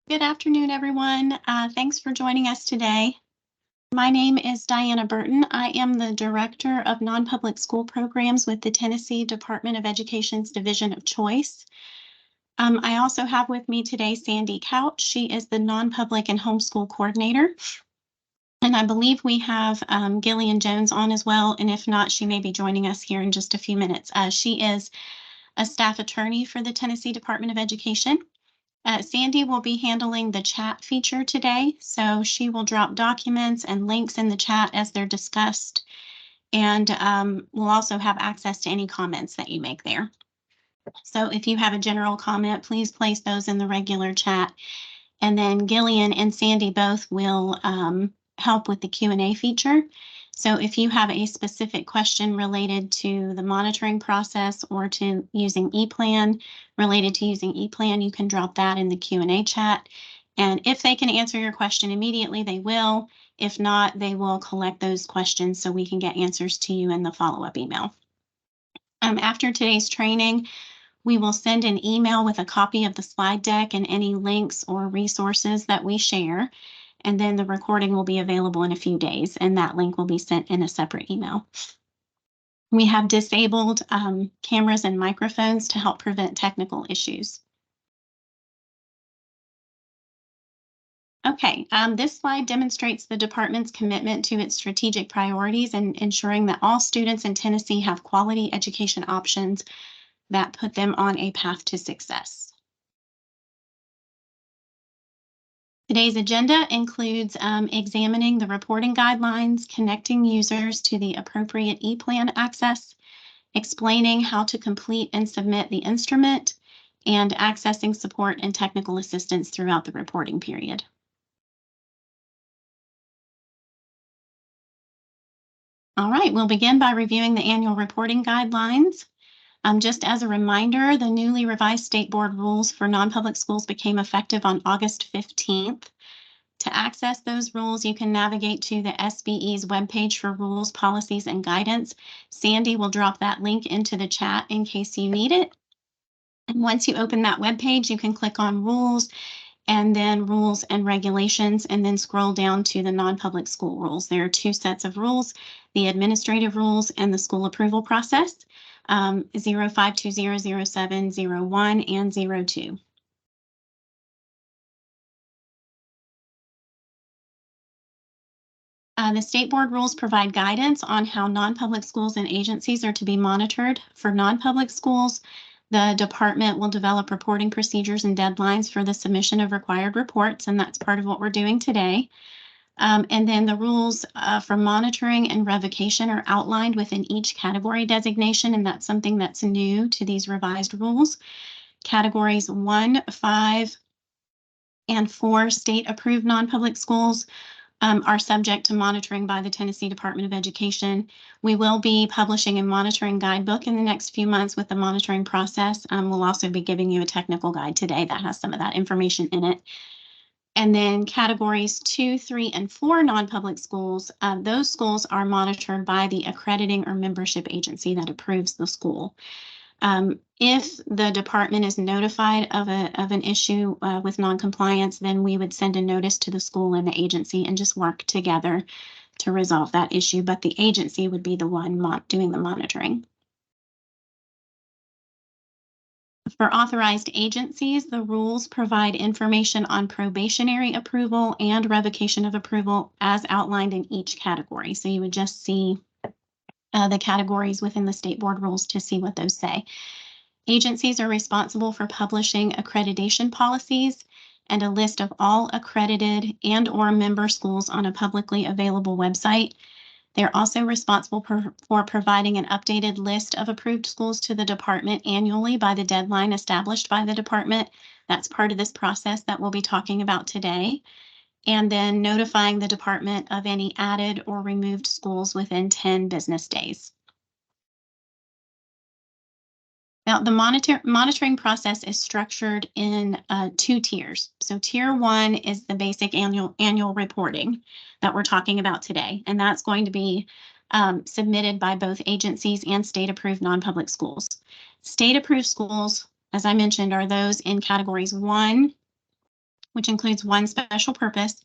Good afternoon, everyone. Thanks for joining us today. My name is Diana Burton. I am the Director of Non-Public School Programs with the Tennessee Department of Education's Division of Choice. I also have with me today Sandy Couch. She is the Non-Public and Homeschool Coordinator. And I believe we have Gillian Jones on as well. And if not, she may be joining us here in just a few minutes. She is a staff attorney for the Tennessee Department of Education. Sandy will be handling the chat feature today, so she will drop documents and links in the chat as they're discussed, and we'll also have access to any comments that you make there. So if you have a general comment, please place those in the regular chat, and then Gillian and Sandy both will help with the Q&A feature. So if you have a specific question related to the monitoring process or to using ePlan, related to using ePlan, you can drop that in the Q&A chat. And if they can answer your question immediately, they will. If not, they will collect those questions so we can get answers to you in the follow-up email. After today's training, we will send an email with a copy of the slide deck and any links or resources that we share. And then the recording will be available in a few days, and that link will be sent in a separate email. We have disabled cameras and microphones to help prevent technical issues. Okay, this slide demonstrates the department's commitment to its strategic priorities and ensuring that all students in Tennessee have quality education options that put them on a path to success. Today's agenda includes examining the reporting guidelines, connecting users to the appropriate ePlan access, explaining how to complete and submit the instrument, and accessing support and technical assistance throughout the reporting period. All right, we'll begin by reviewing the annual reporting guidelines. Just as a reminder, the newly revised state board rules for non-public schools became effective on August 15th. To access those rules, you can navigate to the SBE's webpage for rules, policies, and guidance. Sandy will drop that link into the chat in case you need it. And once you open that webpage, you can click on rules and then rules and regulations, and then scroll down to the non-public school rules. There are two sets of rules, the administrative rules and the school approval process, 05200701 and 02. The state board rules provide guidance on how non-public schools and agencies are to be monitored. For non-public schools, the department will develop reporting procedures and deadlines for the submission of required reports, and that's part of what we're doing today. And then the rules for monitoring and revocation are outlined within each category designation, and that's something that's new to these revised rules. Categories 1, 5, and 4 state-approved non-public schools are subject to monitoring by the Tennessee Department of Education. We will be publishing a monitoring guidebook in the next few months with the monitoring process. We'll also be giving you a technical guide today that has some of that information in it. And then categories 2, 3, and 4 non-public schools, those schools are monitored by the accrediting or membership agency that approves the school. If the department is notified of an issue with noncompliance, then we would send a notice to the school and the agency and just work together to resolve that issue. But the agency would be the one doing the monitoring. For authorized agencies, the rules provide information on probationary approval and revocation of approval as outlined in each category. So you would just see the categories within the state board rules to see what those say. Agencies are responsible for publishing accreditation policies and a list of all accredited and/or member schools on a publicly available website. They're also responsible for providing an updated list of approved schools to the department annually by the deadline established by the department. That's part of this process that we'll be talking about today. And then notifying the department of any added or removed schools within 10 business days. Now, the monitoring process is structured in 2 tiers. So tier 1 is the basic annual reporting that we're talking about today, and that's going to be submitted by both agencies and state-approved non-public schools. State-approved schools, as I mentioned, are those in categories 1 which includes 1 special purpose,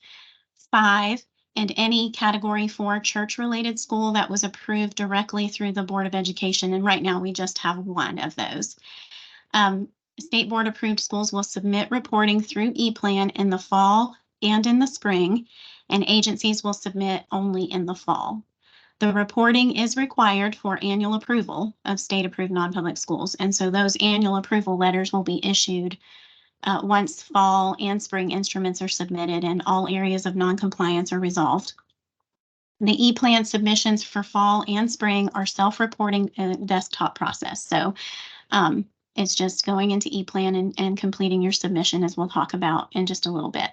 5, and any Category 4 church-related school that was approved directly through the Board of Education. And right now, we just have 1 of those. State board-approved schools will submit reporting through ePlan in the fall and in the spring, and agencies will submit only in the fall. The reporting is required for annual approval of state-approved non-public schools, and so those annual approval letters will be issued once fall and spring instruments are submitted and all areas of noncompliance are resolved. The ePlan submissions for fall and spring are self-reporting desktop process. So it's just going into ePlan and completing your submission, as we'll talk about in just a little bit.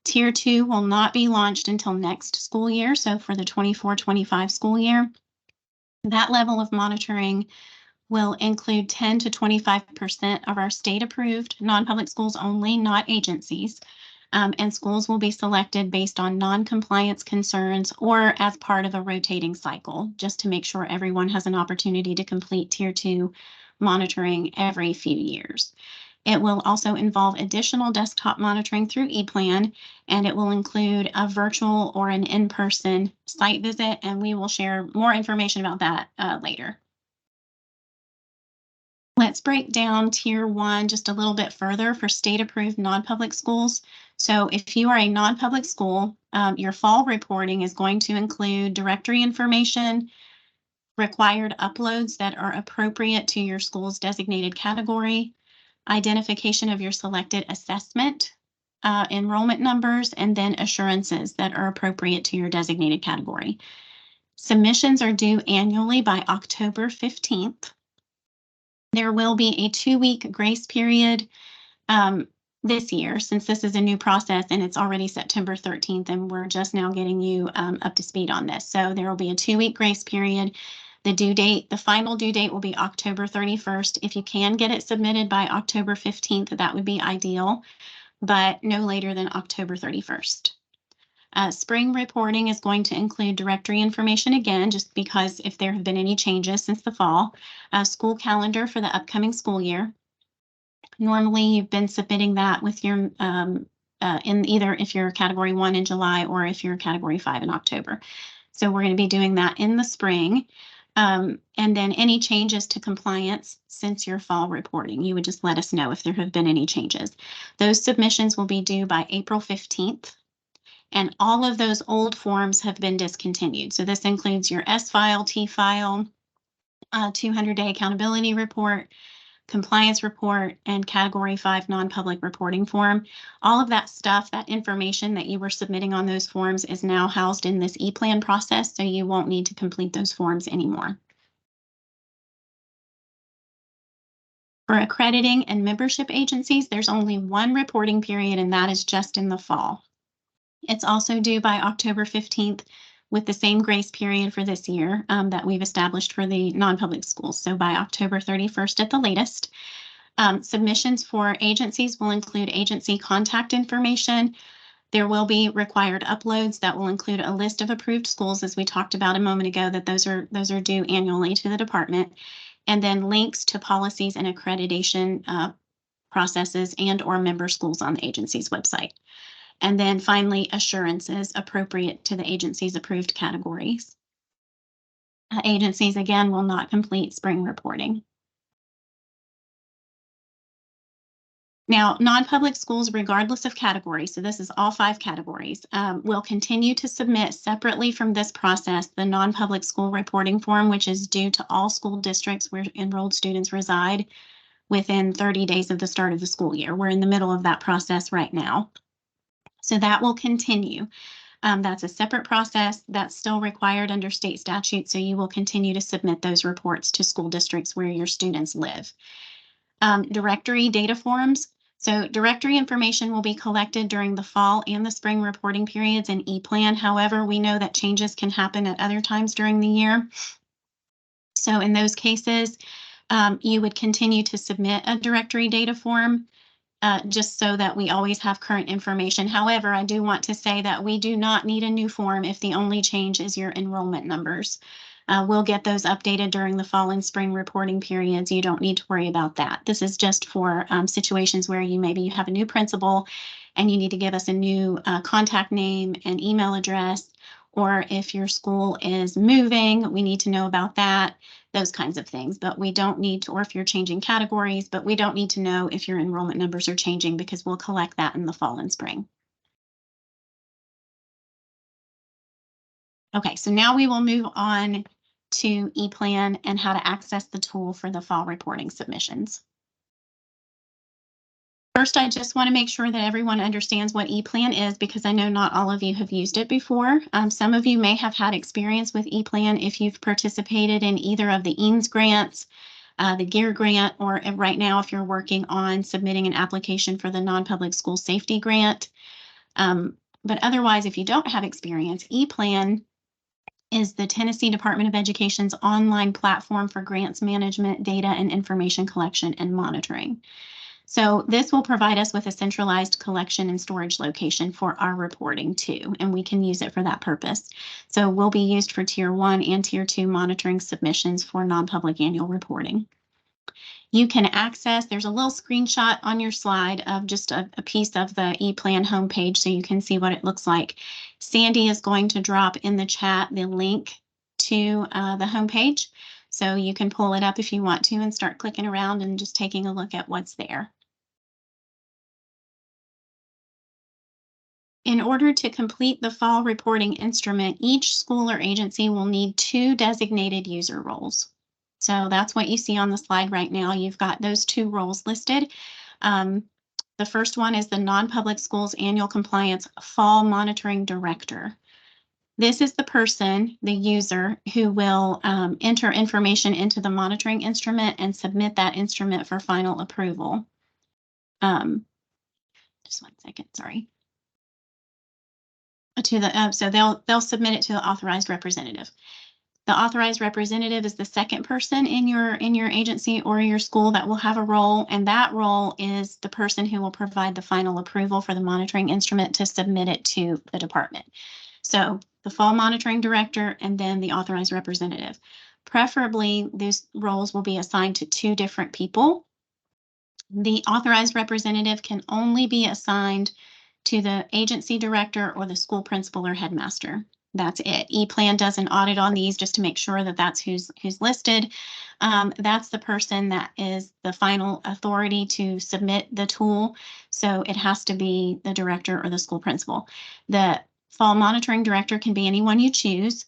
Tier 2 will not be launched until next school year. So for the 24-25 school year, that level of monitoring will include 10 to 25% of our state-approved non-public schools only, not agencies. And schools will be selected based on non-compliance concerns or as part of a rotating cycle, just to make sure everyone has an opportunity to complete Tier 2 monitoring every few years. It will also involve additional desktop monitoring through ePlan, and it will include a virtual or an in-person site visit, and we will share more information about that later. Let's break down Tier 1 just a little bit further for state-approved non-public schools. So if you are a non-public school, your fall reporting is going to include directory information, required uploads that are appropriate to your school's designated category, identification of your selected assessment, enrollment numbers, and then assurances that are appropriate to your designated category. Submissions are due annually by October 15th. There will be a 2-week grace period this year, since this is a new process and it's already September 13th and we're just now getting you up to speed on this. So there will be a 2-week grace period. The final due date will be October 31st. If you can get it submitted by October 15th, that would be ideal, but no later than October 31st. Spring reporting is going to include directory information again, just because if there have been any changes since the fall, school calendar for the upcoming school year. Normally, you've been submitting that with your in either if you're Category 1 in July or if you're Category 5 in October. So we're going to be doing that in the spring. And then any changes to compliance since your fall reporting, you would just let us know if there have been any changes. Those submissions will be due by April 15th. And all of those old forms have been discontinued. So this includes your S file, T file, 200-day accountability report, compliance report, and Category 5 non-public reporting form. All of that stuff, that information that you were submitting on those forms is now housed in this ePlan process, so you won't need to complete those forms anymore. For accrediting and membership agencies, there's only 1 reporting period, and that is just in the fall. It's also due by October 15th with the same grace period for this year that we've established for the non-public schools. So by October 31st at the latest. Submissions for agencies will include agency contact information. There will be required uploads that will include a list of approved schools, as we talked about a moment ago, that those are due annually to the department, and then links to policies and accreditation processes and or member schools on the agency's website. And then finally, assurances appropriate to the agency's approved categories. Agencies, again, will not complete spring reporting. Now, non-public schools, regardless of category, so this is all 5 categories, will continue to submit separately from this process the non-public school reporting form, which is due to all school districts where enrolled students reside within 30 days of the start of the school year. We're in the middle of that process right now. So that will continue. That's a separate process that's still required under state statute, so you will continue to submit those reports to school districts where your students live. Directory data forms. So directory information will be collected during the fall and the spring reporting periods in ePlan. However, we know that changes can happen at other times during the year. So in those cases, you would continue to submit a directory data form. Just so that we always have current information. However, I do want to say that we do not need a new form if the only change is your enrollment numbers. We'll get those updated during the fall and spring reporting periods. You don't need to worry about that. This is just for situations where maybe you have a new principal and you need to give us a new contact name and email address, or if your school is moving, we need to know about that, those kinds of things. But we don't need to, or if you're changing categories, but we don't need to know if your enrollment numbers are changing because we'll collect that in the fall and spring. Okay, so now we will move on to ePlan and how to access the tool for the fall reporting submissions. First, I just want to make sure that everyone understands what ePlan is because I know not all of you have used it before. Some of you may have had experience with ePlan if you've participated in either of the EANS grants, the GEAR grant, or right now if you're working on submitting an application for the non-public school safety grant. But otherwise, if you don't have experience, ePlan is the Tennessee Department of Education's online platform for grants management, data, and information collection and monitoring. So this will provide us with a centralized collection and storage location for our reporting too, and we can use it for that purpose. So we'll be used for Tier 1 and Tier 2 monitoring submissions for non-public annual reporting. You can access, there's a little screenshot on your slide of just a piece of the ePlan homepage so you can see what it looks like. Sandy is going to drop in the chat the link to the homepage. So you can pull it up if you want to and start clicking around and just taking a look at what's there. In order to complete the fall reporting instrument, each school or agency will need 2 designated user roles. So that's what you see on the slide right now. You've got those 2 roles listed. The first one is the non-public schools annual compliance fall monitoring director. This is the person, the user, who will enter information into the monitoring instrument and submit that instrument for final approval. Just one second, sorry. To the so they'll submit it to the authorized representative. The authorized representative is the second person in your agency or your school that will have a role, and that role is the person who will provide the final approval for the monitoring instrument to submit it to the department. So the fall monitoring director and then the authorized representative. Preferably, these roles will be assigned to 2 different people. The authorized representative can only be assigned to the agency director or the school principal or headmaster. That's it. ePlan does an audit on these just to make sure that that's who's listed. That's the person that is the final authority to submit the tool. So it has to be the director or the school principal. The fall monitoring director can be anyone you choose.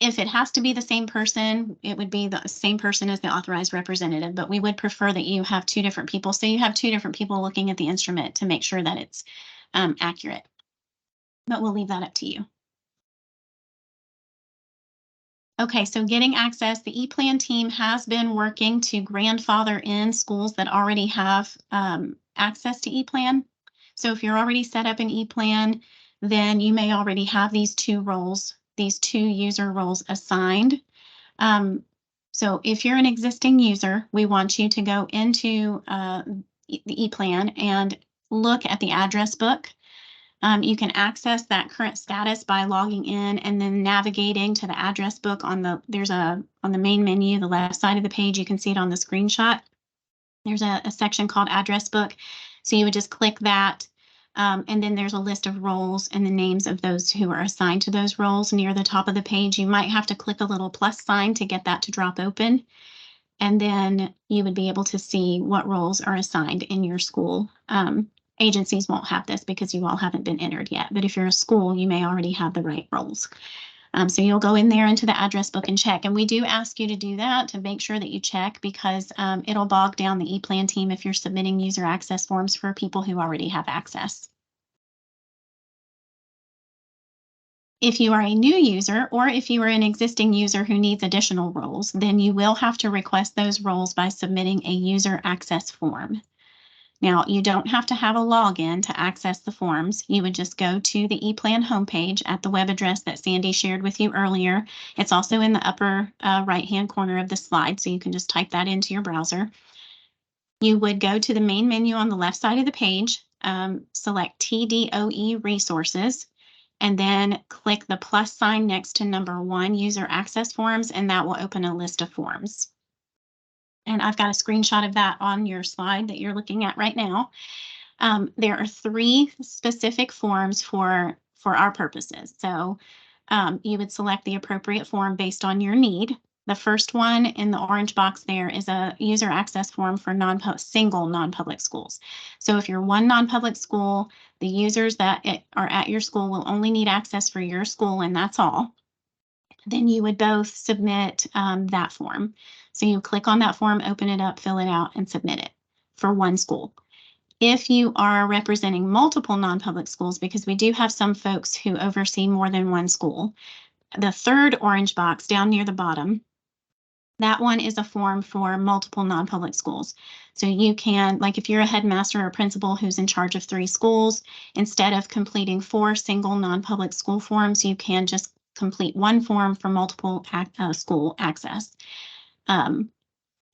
If it has to be the same person, it would be the same person as the authorized representative, but we would prefer that you have 2 different people. So you have 2 different people looking at the instrument to make sure that it's accurate. But we'll leave that up to you. Okay, so getting access, the ePlan team has been working to grandfather in schools that already have access to ePlan. So if you're already set up in ePlan, then you may already have these 2 roles, these 2 user roles assigned. So if you're an existing user, we want you to go into the ePlan and look at the address book. You can access that current status by logging in and then navigating to the address book on the main menu, the left side of the page. You can see it on the screenshot. There's a section called address book. So you would just click that. And then there's a list of roles and the names of those who are assigned to those roles near the top of the page. You might have to click a little plus sign to get that to drop open. And then you would be able to see what roles are assigned in your school. Agencies won't have this because you all haven't been entered yet. But if you're a school, you may already have the right roles. So you'll go in there into the address book and check. And we do ask you to do that to make sure that you check because it'll bog down the ePlan team if you're submitting user access forms for people who already have access. If you are a new user or if you are an existing user who needs additional roles, then you will have to request those roles by submitting a user access form. Now, you don't have to have a login to access the forms. You would just go to the ePlan homepage at the web address that Sandy shared with you earlier. It's also in the upper right-hand corner of the slide, so you can just type that into your browser. You would go to the main menu on the left side of the page, select TDOE Resources, and then click the plus sign next to number 1, User Access Forms, and that will open a list of forms. And I've got a screenshot of that on your slide that you're looking at right now. There are 3 specific forms for our purposes. So you would select the appropriate form based on your need. The first one in the orange box there is a user access form for single non-public schools. So if you're one non-public school, the users that are at your school will only need access for your school, and that's all. Then you would both submit that form. So you click on that form, open it up, fill it out, and submit it for one school. If you are representing multiple non-public schools, because we do have some folks who oversee more than one school, the third orange box down near the bottom, that one is a form for multiple non-public schools. So you can, like if you're a headmaster or principal who's in charge of 3 schools, instead of completing 4 single non-public school forms, you can just complete one form for multiple school access.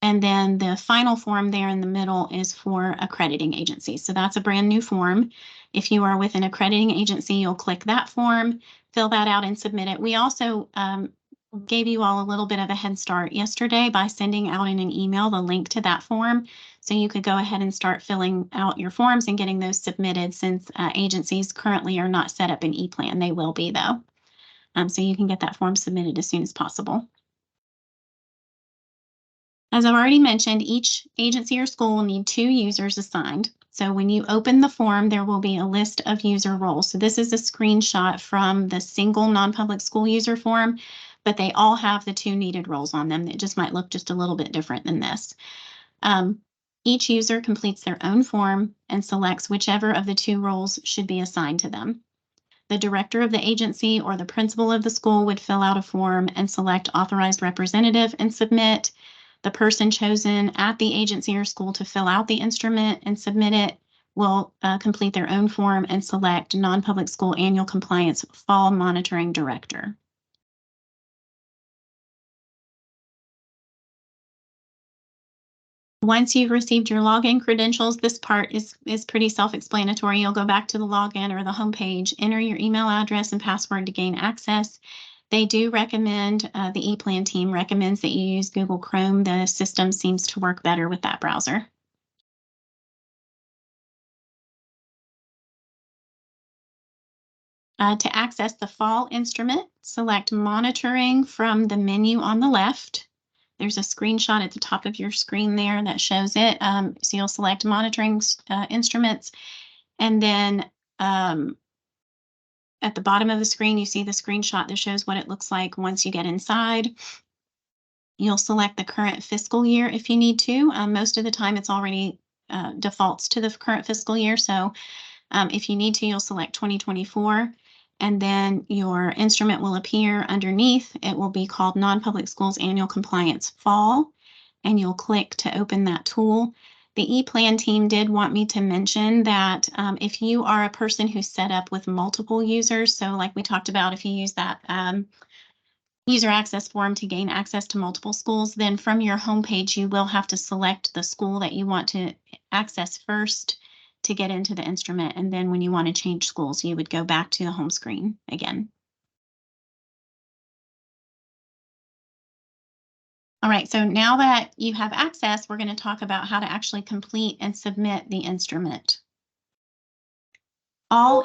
And then the final form there in the middle is for accrediting agencies. So that's a brand new form. If you are with an accrediting agency, you'll click that form, fill that out, and submit it. We also gave you all a little bit of a head start yesterday by sending out in an email the link to that form. So you could go ahead and start filling out your forms and getting those submitted, since agencies currently are not set up in ePlan. They will be, though. So you can get that form submitted as soon as possible. As I've already mentioned, each agency or school will need 2 users assigned. So when you open the form, there will be a list of user roles. So this is a screenshot from the single non-public school user form, but they all have the 2 needed roles on them. It just might look just a little bit different than this. Each user completes their own form and selects whichever of the 2 roles should be assigned to them. The director of the agency or the principal of the school would fill out a form and select authorized representative and submit. The person chosen at the agency or school to fill out the instrument and submit it will complete their own form and select non-public school annual compliance fall monitoring director. Once you've received your login credentials, this part is pretty self-explanatory. You'll go back to the login or the homepage, enter your email address and password to gain access. They do recommend, the ePlan team recommends that you use Google Chrome. The system seems to work better with that browser. To access the fall instrument, select monitoring from the menu on the left. There's a screenshot at the top of your screen there that shows it. So you'll select monitoring instruments, and then at the bottom of the screen, you see the screenshot that shows what it looks like once you get inside. You'll select the current fiscal year if you need to. Most of the time, it's already defaults to the current fiscal year. So if you need to, you'll select 2024, and then your instrument will appear underneath. It will be called Non-Public Schools Annual Compliance Fall, and you'll click to open that tool. The ePlan team did want me to mention that if you are a person who's set up with multiple users, so like we talked about, if you use that user access form to gain access to multiple schools, then from your homepage, you will have to select the school that you want to access first to get into the instrument. And then when you want to change schools, you would go back to the home screen again. All right, so now that you have access, we're going to talk about how to actually complete and submit the instrument. All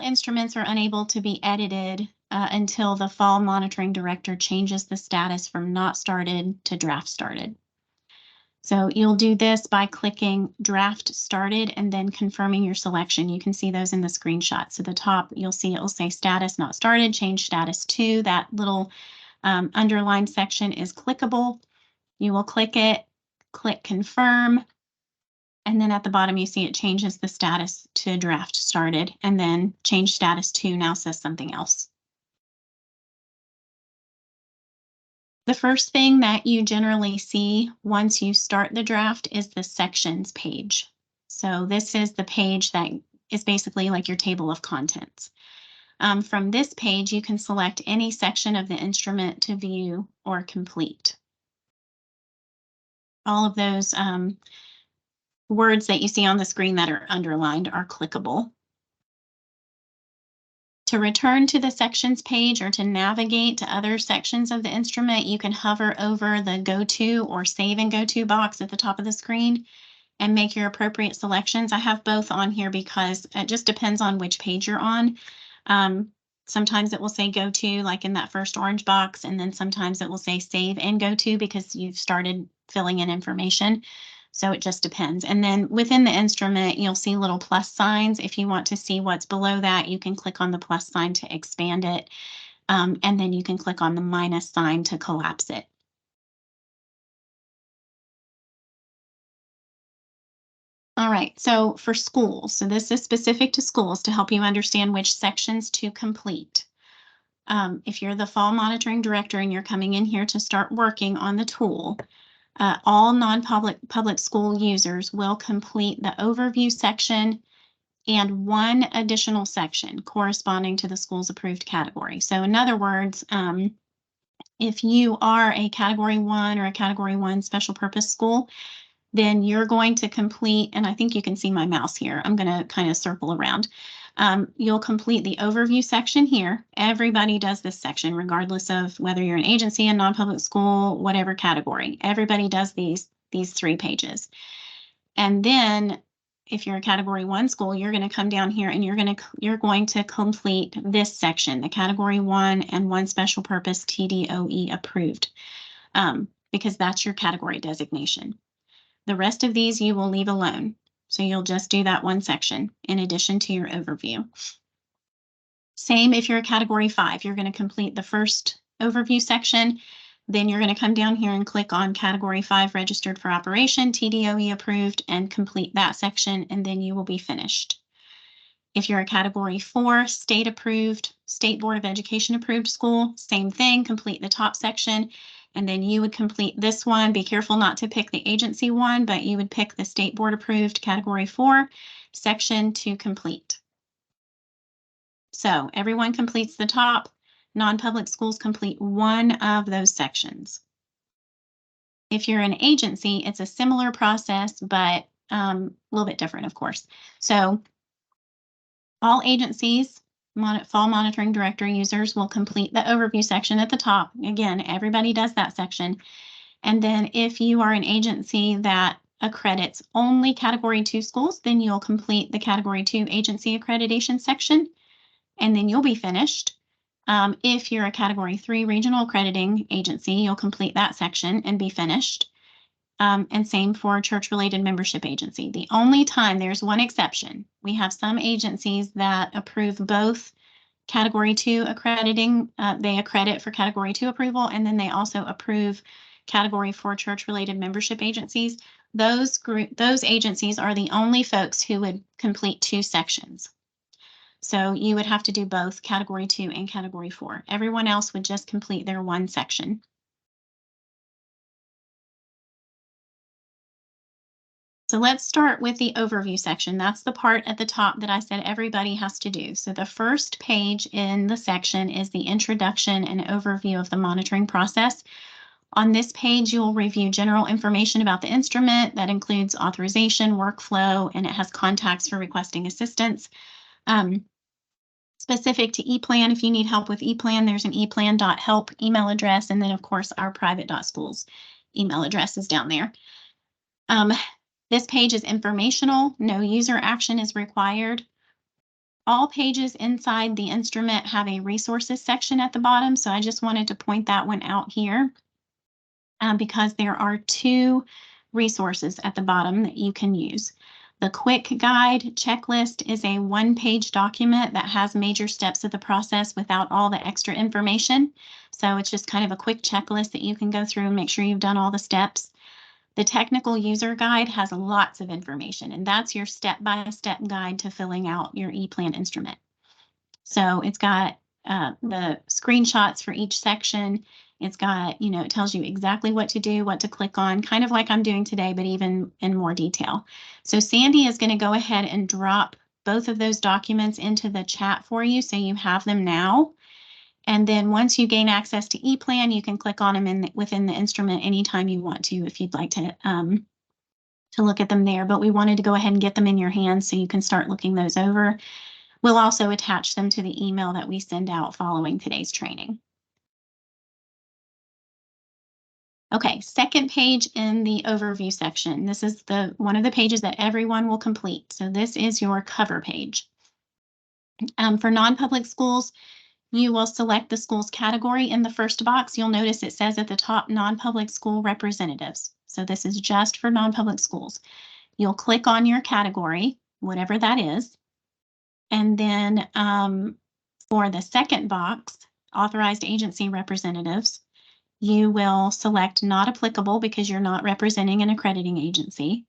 instruments are unable to be edited until the fall monitoring director changes the status from not started to draft started. So you'll do this by clicking draft started and then confirming your selection. You can see those in the screenshot. So the top, you'll see it will say status not started, change status to. That little underlined section is clickable. You will click it, click confirm, and then at the bottom you see it changes the status to draft started, and then change status to now says something else. The first thing that you generally see once you start the draft is the sections page. So this is the page that is basically like your table of contents. From this page, you can select any section of the instrument to view or complete. All of those words that you see on the screen that are underlined are clickable. To return to the sections page or to navigate to other sections of the instrument, you can hover over the Go To or Save and Go To box at the top of the screen, and make your appropriate selections. I have both on here because it just depends on which page you're on. Sometimes it will say go to, like in that first orange box, and then sometimes it will say save and go to because you've started filling in information. So it just depends. And then within the instrument, you'll see little plus signs. If you want to see what's below that, you can click on the plus sign to expand it. And then you can click on the minus sign to collapse it. All right, so for schools, so this is specific to schools to help you understand which sections to complete. If you're the fall monitoring director and you're coming in here to start working on the tool, all non-public school users will complete the overview section and one additional section corresponding to the school's approved category. So in other words, if you are a Category 1 or a Category 1 special purpose school, then you're going to complete, and I think you can see my mouse here. I'm going to kind of circle around. You'll complete the overview section here. Everybody does this section, regardless of whether you're an agency, a non-public school, whatever category. Everybody does these 3 pages. And then if you're a Category 1 school, you're going to come down here and you're going to complete this section, the Category 1 and 1 special purpose TDOE approved, because that's your category designation. The rest of these you will leave alone. So you'll just do that one section in addition to your overview. Same if you're a Category 5, you're going to complete the first overview section. Then you're going to come down here and click on Category 5 registered for operation, TDOE approved, and complete that section, and then you will be finished. If you're a Category 4 state approved, State Board of Education approved school, same thing, complete the top section. And then you would complete this one. Be careful not to pick the agency one, but you would pick the State Board approved Category 4 section to complete. So everyone completes the top. Non-public schools complete one of those sections. If you're an agency, it's a similar process, but a little bit different, of course. So all agencies, fall monitoring director users will complete the overview section at the top. Again, everybody does that section. And then if you are an agency that accredits only Category 2 schools, then you'll complete the Category 2 agency accreditation section, and then you'll be finished. If you're a Category 3 regional accrediting agency, you'll complete that section and be finished. And same for church-related membership agency. The only time, there's one exception. We have some agencies that approve both Category 2 accrediting. They accredit for Category 2 approval, and then they also approve Category 4 church-related membership agencies. Those agencies are the only folks who would complete 2 sections. So you would have to do both Category 2 and Category 4. Everyone else would just complete their one section. So let's start with the overview section. That's the part at the top that I said everybody has to do. So the first page in the section is the introduction and overview of the monitoring process. On this page, you'll review general information about the instrument that includes authorization, workflow, and it has contacts for requesting assistance. Specific to ePlan, if you need help with ePlan, there's an ePlan.help email address, and then of course our private.schools email address is down there. This page is informational. No user action is required. All pages inside the instrument have a resources section at the bottom, so I just wanted to point that one out here because there are 2 resources at the bottom that you can use. The quick guide checklist is a 1-page document that has major steps of the process without all the extra information. So it's just kind of a quick checklist that you can go through and make sure you've done all the steps. The technical user guide has lots of information, and that's your step-by-step guide to filling out your ePlan instrument. So it's got the screenshots for each section. It's got, it tells you exactly what to do, what to click on, kind of like I'm doing today, but even in more detail. So Sandy is going to go ahead and drop both of those documents into the chat for you, so you have them now. And then once you gain access to ePlan, you can click on them within the instrument anytime you want to, if you'd like to look at them there. But we wanted to go ahead and get them in your hands so you can start looking those over. We'll also attach them to the email that we send out following today's training. Okay, second page in the overview section. This is one of the pages that everyone will complete. So this is your cover page. For non-public schools, you will select the school's category in the first box. You'll notice it says at the top, non-public school representatives. So this is just for non-public schools. You'll click on your category, whatever that is. And then for the second box, authorized agency representatives, you will select not applicable because you're not representing an accrediting agency.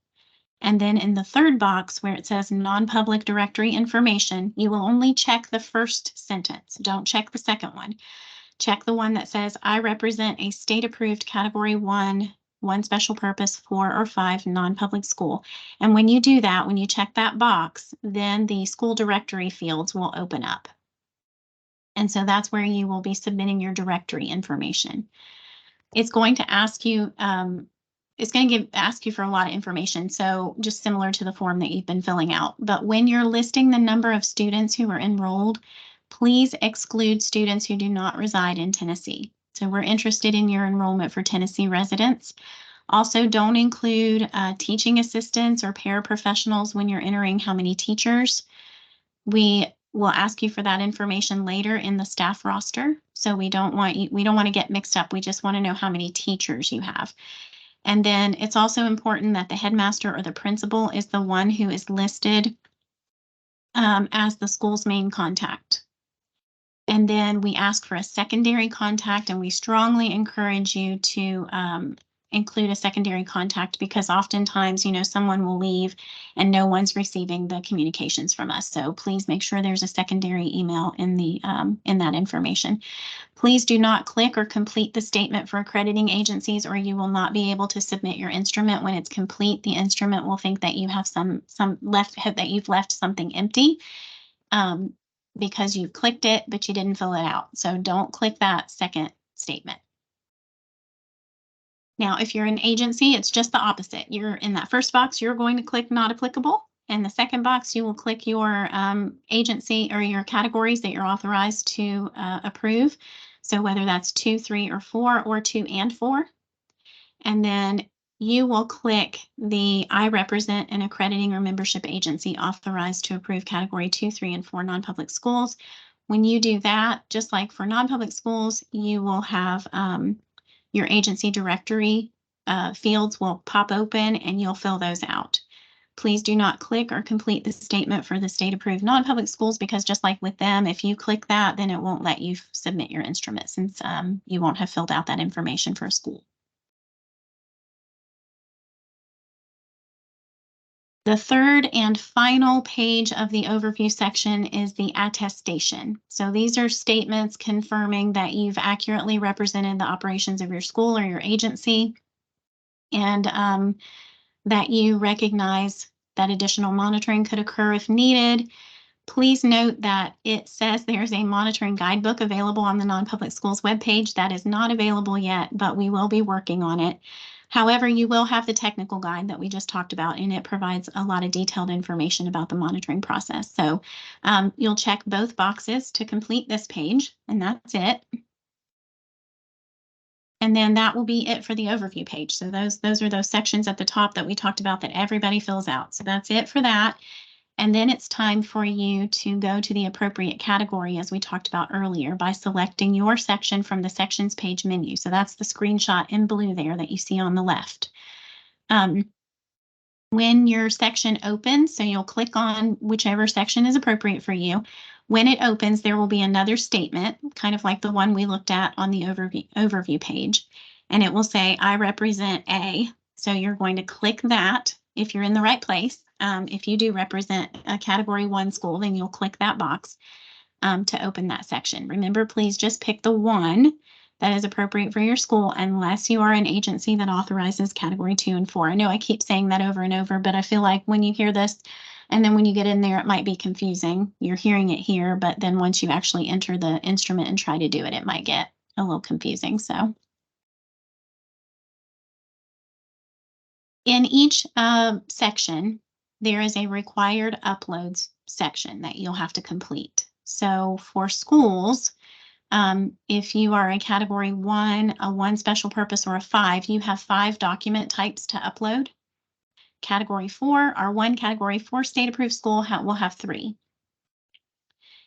And then in the third box where it says non-public directory information, you will only check the first sentence. Don't check the second one. Check the one that says, I represent a state-approved Category 1, special purpose, 4 or 5 non-public school. And when you do that, when you check that box, then the school directory fields will open up. And so that's where you will be submitting your directory information. It's going to ask you, ask you for a lot of information. So just similar to the form that you've been filling out. But when you're listing the number of students who are enrolled, please exclude students who do not reside in Tennessee. So we're interested in your enrollment for Tennessee residents. Also, don't include teaching assistants or paraprofessionals when you're entering how many teachers. We will ask you for that information later in the staff roster. So we don't want to get mixed up. We just want to know how many teachers you have. And then it's also important that the headmaster or the principal is the one who is listed as the school's main contact. And then we ask for a secondary contact, and we strongly encourage you to include a secondary contact because oftentimes, someone will leave and no one's receiving the communications from us. So please make sure there's a secondary email in that information. Please do not click or complete the statement for accrediting agencies, or you will not be able to submit your instrument. When it's complete, the instrument will think that you have that you've left something empty. Because you clicked it, but you didn't fill it out. So don't click that second statement. Now, if you're an agency, it's just the opposite. You're in that first box, you're going to click not applicable. And the second box, you will click your agency or your categories that you're authorized to approve. So whether that's 2, 3, or 4, or 2 and 4. And then you will click the I represent an accrediting or membership agency authorized to approve category 2, 3, and 4 non-public schools. When you do that, just like for non-public schools, you will have your agency directory fields will pop open and you'll fill those out. Please do not click or complete the statement for the state-approved non-public schools because just like with them, if you click that, then it won't let you submit your instrument since you won't have filled out that information for a school. The third and final page of the overview section is the attestation. So these are statements confirming that you've accurately represented the operations of your school or your agency, and that you recognize that additional monitoring could occur if needed. Please note that it says there's a monitoring guidebook available on the non-public schools webpage. That is not available yet, but we will be working on it. However, you will have the technical guide that we just talked about, and it provides a lot of detailed information about the monitoring process. So you'll check both boxes to complete this page, and that's it. And then that will be it for the overview page. So those are those sections at the top that we talked about that everybody fills out. So that's it for that. And then it's time for you to go to the appropriate category, as we talked about earlier, by selecting your section from the sections page menu. So that's the screenshot in blue there that you see on the left. When your section opens, so you'll click on whichever section is appropriate for you. When it opens, there will be another statement, kind of like the one we looked at on the overview page. And it will say, I represent A. So you're going to click that if you're in the right place. If you do represent a Category 1 school, then you'll click that box to open that section. Remember, please just pick the one that is appropriate for your school unless you are an agency that authorizes Category 2 and 4. I know I keep saying that over and over, but I feel like when you hear this and then when you get in there, it might be confusing. You're hearing it here, but then once you actually enter the instrument and try to do it, it might get a little confusing. So in each section, there is a required uploads section that you'll have to complete. So for schools, If you are a category 1, a 1 special purpose, or a 5, you have 5 document types to upload. Category 4, our 1 category 4 state approved school will have 3.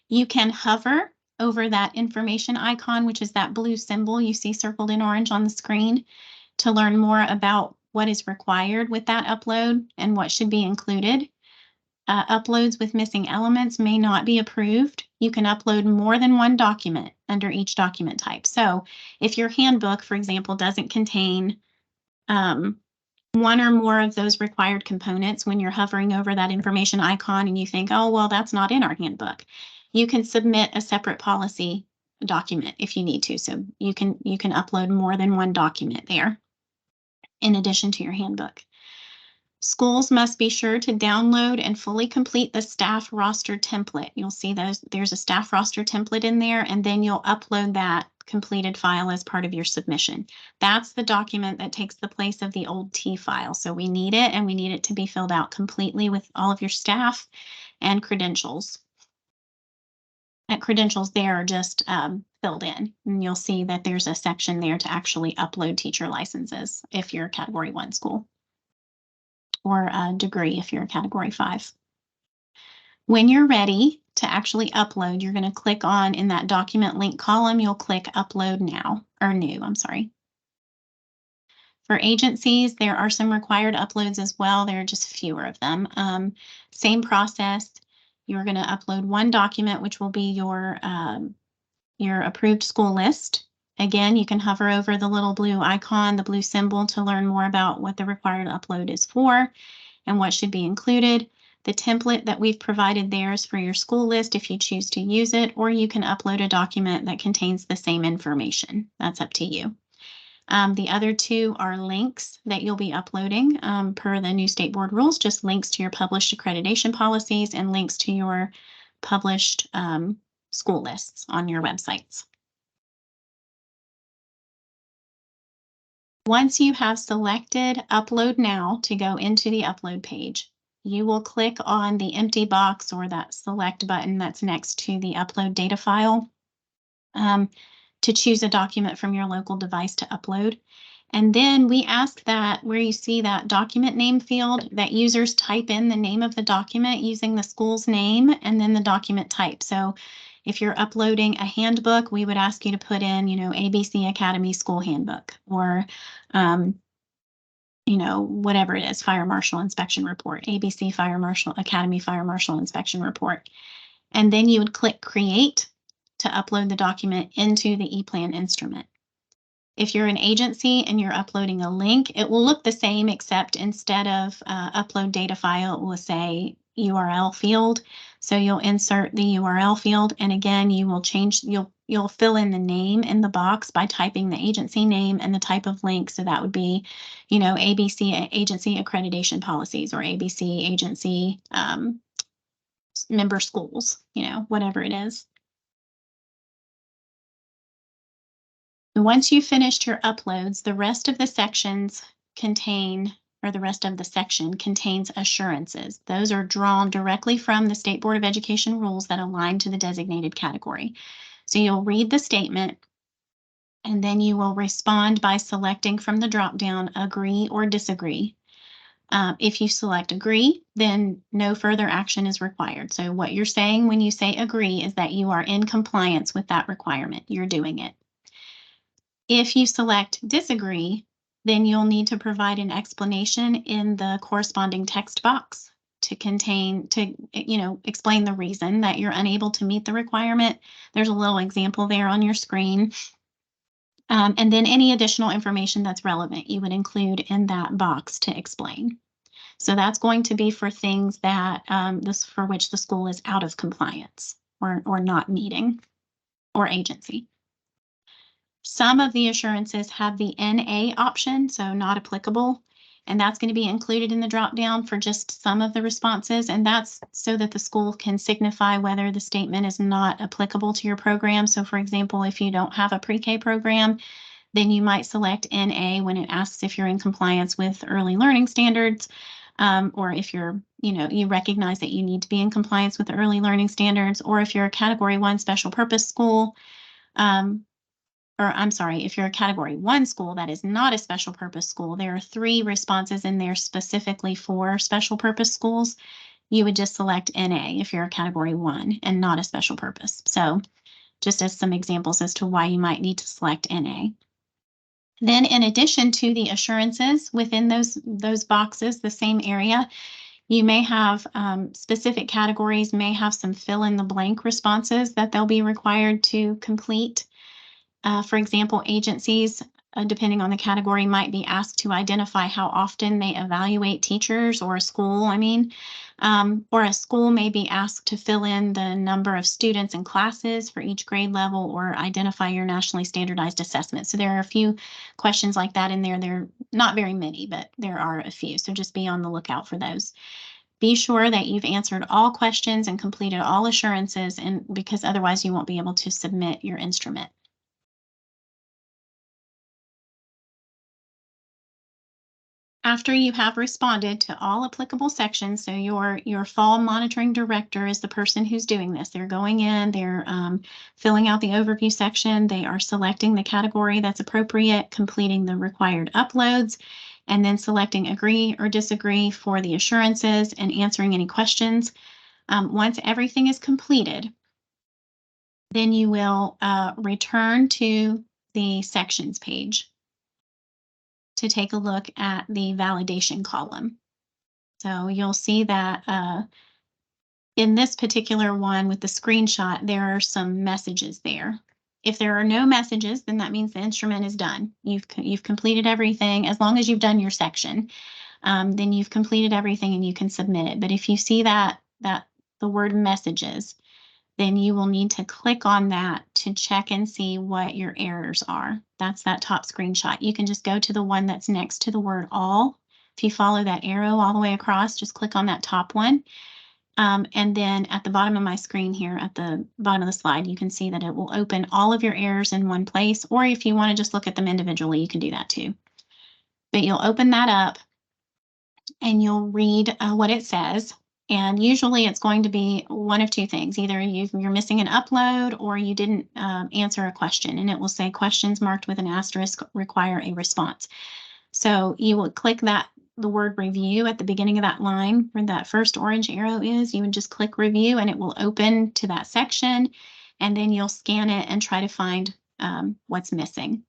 You can hover over that information icon, which is that blue symbol you see circled in orange on the screen, to learn more about what is required with that upload and what should be included. Uploads with missing elements may not be approved. You can upload more than 1 document under each document type. So if your handbook, for example, doesn't contain 1 or more of those required components, when you're hovering over that information icon and you think, oh, well, that's not in our handbook, you can submit a separate policy document if you need to. So you can upload more than 1 document there in addition to your handbook. Schools must be sure to download and fully complete the staff roster template. You'll see there's a staff roster template in there, and then you'll upload that completed file as part of your submission. That's the document that takes the place of the old T file. So we need it, and we need it to be filled out completely with all of your staff and credentials. And credentials there are just filled in, and you'll see that there's a section there to actually upload teacher licenses if you're a category 1 school, or a degree if you're a category 5. When you're ready to actually upload, you're going to click on, in that document link column, you'll click upload now, or new, I'm sorry. For agencies, there are some required uploads as well. There are just fewer of them. Same process. You're going to upload 1 document, which will be your approved school list. Again, you can hover over the little blue icon, the blue symbol, to learn more about what the required upload is for and what should be included. The template that we've provided there is for your school list if you choose to use it, or you can upload a document that contains the same information. That's up to you. The other 2 are links that you'll be uploading per the new state board rules, just links to your published accreditation policies and links to your published school lists on your websites. Once you have selected Upload Now to go into the upload page, you will click on the empty box or that select button that's next to the upload data file to choose a document from your local device to upload. And then we ask that where you see that document name field, that users type in the name of the document using the school's name and then the document type. So if you're uploading a handbook, we would ask you to put in, ABC Academy School Handbook, or, whatever it is, Fire Marshal Inspection Report, ABC Fire Marshal Academy Fire Marshal Inspection Report. And then you would click Create to upload the document into the ePlan instrument. If you're an agency and you're uploading a link, it will look the same, except instead of upload data file, it will say URL field. So you'll insert the URL field, and again, you will change, you'll fill in the name in the box by typing the agency name and the type of link. So that would be, ABC Agency Accreditation Policies, or ABC Agency Member Schools, whatever it is. Once you've finished your uploads, the rest of the sections contains assurances. Those are drawn directly from the State Board of Education rules that align to the designated category. So you'll read the statement, and then you will respond by selecting from the drop-down agree or disagree. If you select agree, then no further action is required. So what you're saying when you say agree is that you are in compliance with that requirement. You're doing it. If you select disagree, then you'll need to provide an explanation in the corresponding text box to explain the reason that you're unable to meet the requirement. There's a little example there on your screen. And then any additional information that's relevant you would include in that box to explain. So that's going to be for things that for which the school is out of compliance or not meeting, or agency. Some of the assurances have the NA option, so not applicable, and that's going to be included in the drop-down for just some of the responses, and that's so that the school can signify whether the statement is not applicable to your program. So for example, if you don't have a pre-K program, then you might select NA when it asks if you're in compliance with early learning standards, or if you're, you recognize that you need to be in compliance with the early learning standards, or if you're a category 1 special purpose school, or I'm sorry, if you're a Category 1 school that is not a special purpose school, there are 3 responses in there specifically for special purpose schools. You would just select NA if you're a Category 1 and not a special purpose. So just as some examples as to why you might need to select NA. Then in addition to the assurances within those boxes, the same area, you may have specific categories may have some fill in the blank responses that they'll be required to complete. For example, agencies, depending on the category, might be asked to identify how often they evaluate teachers, or a school, or a school may be asked to fill in the number of students and classes for each grade level, or identify your nationally standardized assessment. So there are a few questions like that in there. There are not very many, but there are a few. So just be on the lookout for those. Be sure that you've answered all questions and completed all assurances, and because otherwise you won't be able to submit your instrument. After you have responded to all applicable sections, so your fall monitoring director is the person who's doing this. They're going in, they're filling out the overview section, they are selecting the category that's appropriate, completing the required uploads, and then selecting agree or disagree for the assurances and answering any questions. Once everything is completed, then you will return to the sections page to take a look at the validation column. So you'll see that in this particular one with the screenshot, there are some messages there. If there are no messages, then that means the instrument is done. You've completed everything. As long as you've done your section, then you've completed everything and you can submit it. But if you see that the word messages, then you will need to click on that to check and see what your errors are. That's that top screenshot. You can just go to the one that's next to the word all. If you follow that arrow all the way across, just click on that top one. And then at the bottom of my screen here, at the bottom of the slide, you can see that it will open all of your errors in one place, or if you want to just look at them individually, you can do that too. But you'll open that up and you'll read what it says. And usually it's going to be one of two things. Either you're missing an upload, or you didn't answer a question, and it will say questions marked with an asterisk require a response. So you will click the word review at the beginning of that line where that first orange arrow is. You would just click review and it will open to that section, and then you'll scan it and try to find what's missing.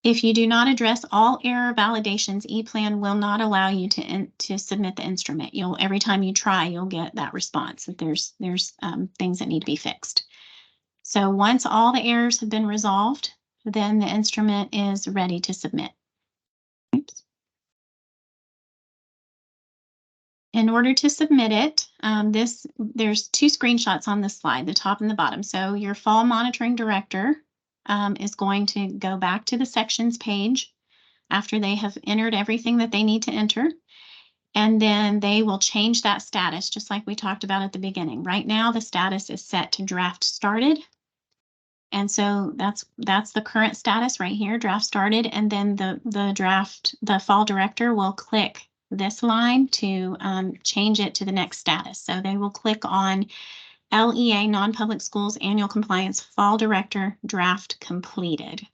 If you do not address all error validations, ePlan will not allow you to submit the instrument. Every time you try, you'll get that response that there's things that need to be fixed. So once all the errors have been resolved, then the instrument is ready to submit. Oops. In order to submit it, there's 2 screenshots on this slide, the top and the bottom. So your fall monitoring director is going to go back to the sections page after they have entered everything that they need to enter. And then they will change that status, just like we talked about at the beginning. Right now, the status is set to draft started. And so that's the current status right here, draft started. And then the fall director will click this line to change it to the next status. So they will click on LEA Non-Public Schools Annual Compliance Fall Director Draft Completed.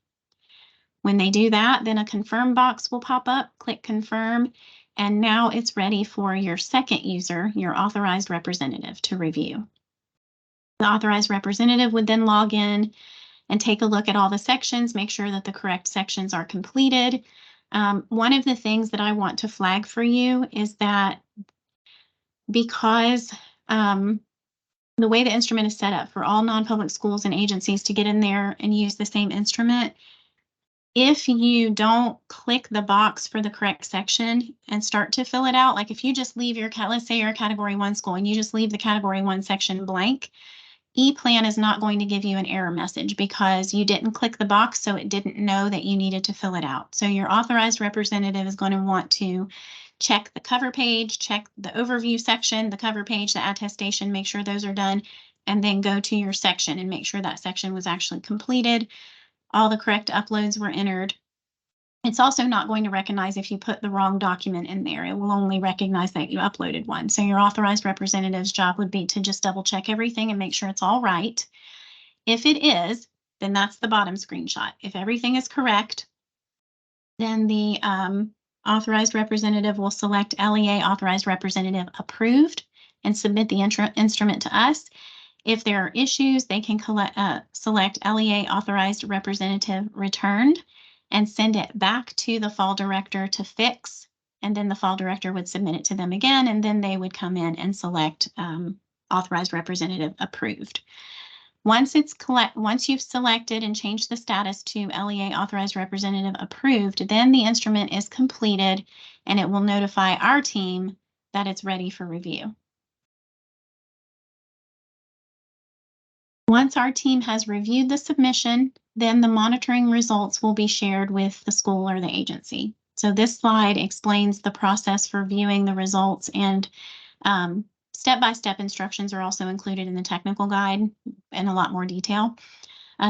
When they do that, then a confirm box will pop up, click confirm, and now it's ready for your second user, your authorized representative, to review. The authorized representative would then log in and take a look at all the sections, make sure that the correct sections are completed. One of the things that I want to flag for you is that because the way the instrument is set up for all non-public schools and agencies to get in there and use the same instrument, if you don't click the box for the correct section and start to fill it out, like if you just leave let's say you're a Category 1 school and you just leave the Category 1 section blank, ePlan is not going to give you an error message because you didn't click the box, so it didn't know that you needed to fill it out. So your authorized representative is going to want to check the cover page, check the overview section, the cover page, the attestation, make sure those are done, and then go to your section and make sure that section was actually completed. All the correct uploads were entered. It's also not going to recognize if you put the wrong document in there. It will only recognize that you uploaded one. So your authorized representative's job would be to just double check everything and make sure it's all right. If it is, then that's the bottom screenshot. If everything is correct, then the authorized representative will select LEA authorized representative approved and submit the instrument to us. If there are issues, they can select LEA authorized representative returned and send it back to the fall director to fix. And then the fall director would submit it to them again, and then they would come in and select authorized representative approved. Once you've selected and changed the status to LEA authorized representative approved, then the instrument is completed and it will notify our team that it's ready for review. Once our team has reviewed the submission, then the monitoring results will be shared with the school or the agency. So this slide explains the process for viewing the results, and step-by-step instructions are also included in the technical guide in a lot more detail.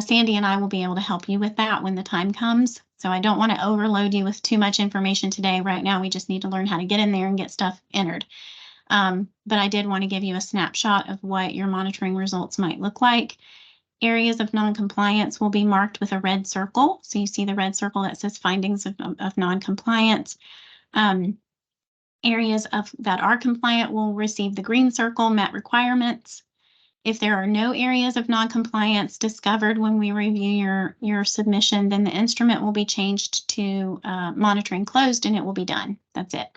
Sandy and I will be able to help you with that when the time comes. So I don't want to overload you with too much information today. Right now, we just need to learn how to get in there and get stuff entered. But I did want to give you a snapshot of what your monitoring results might look like. Areas of noncompliance will be marked with a red circle. So you see the red circle that says findings of noncompliance. Areas that are compliant will receive the green circle, met requirements. If there are no areas of noncompliance discovered when we review your submission, then the instrument will be changed to monitoring closed and it will be done. That's it.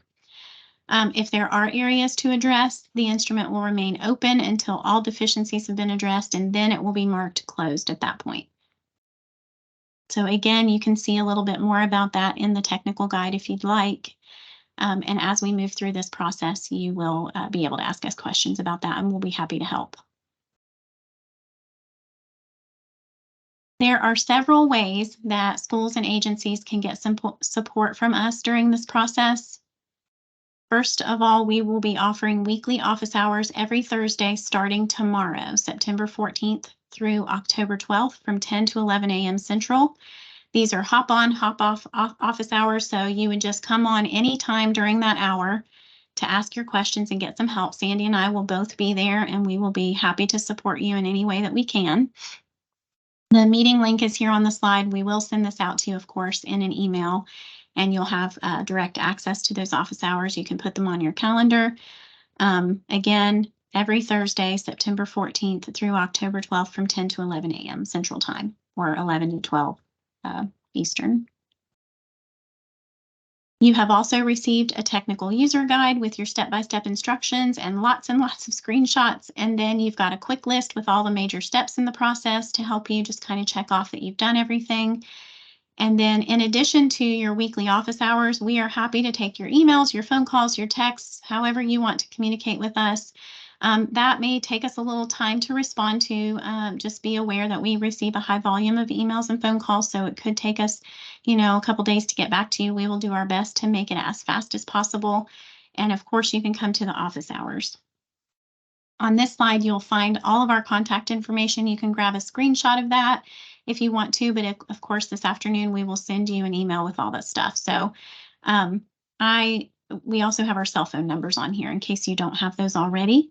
If there are areas to address, the instrument will remain open until all deficiencies have been addressed, and then it will be marked closed at that point. So again, you can see a little bit more about that in the technical guide if you'd like. And as we move through this process, you will be able to ask us questions about that, and we'll be happy to help. There are several ways that schools and agencies can get some support from us during this process. First of all, we will be offering weekly office hours every Thursday starting tomorrow, September 14th through October 12th from 10 to 11 a.m. Central. These are hop on, hop off office hours, so you would just come on anytime during that hour to ask your questions and get some help. Sandy and I will both be there, and we will be happy to support you in any way that we can. The meeting link is here on the slide. We will send this out to you, of course, in an email, and you'll have direct access to those office hours. You can put them on your calendar. Again, every Thursday, September 14th through October 12th from 10 to 11 a.m. Central Time, or 11 to 12 Eastern. You have also received a technical user guide with your step-by-step instructions and lots of screenshots. And then you've got a quick list with all the major steps in the process to help you just kind of check off that you've done everything. And then in addition to your weekly office hours, we are happy to take your emails, your phone calls, your texts, however you want to communicate with us. That may take us a little time to respond to. Just be aware that we receive a high volume of emails and phone calls, so it could take us, a couple days to get back to you. We will do our best to make it as fast as possible. And of course, you can come to the office hours. On this slide, you'll find all of our contact information. You can grab a screenshot of that if you want to, but of course, this afternoon, we will send you an email with all that stuff. So we also have our cell phone numbers on here in case you don't have those already.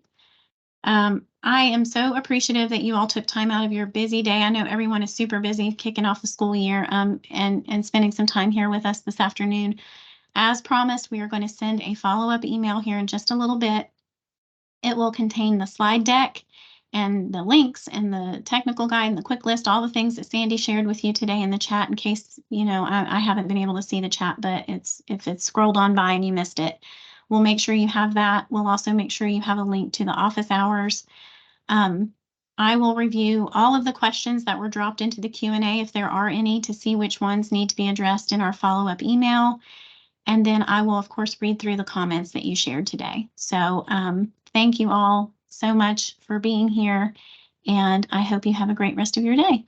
I am so appreciative that you all took time out of your busy day. I know everyone is super busy kicking off the school year and spending some time here with us this afternoon. As promised, we are going to send a follow-up email here in just a little bit. It will contain the slide deck and the links and the technical guide and the quick list, all the things that Sandy shared with you today in the chat in case, I haven't been able to see the chat, but if it's scrolled on by and you missed it, we'll make sure you have that. We'll also make sure you have a link to the office hours. I will review all of the questions that were dropped into the Q&A if there are any to see which ones need to be addressed in our follow-up email. And then I will, of course, read through the comments that you shared today. So thank you all so much for being here, and I hope you have a great rest of your day.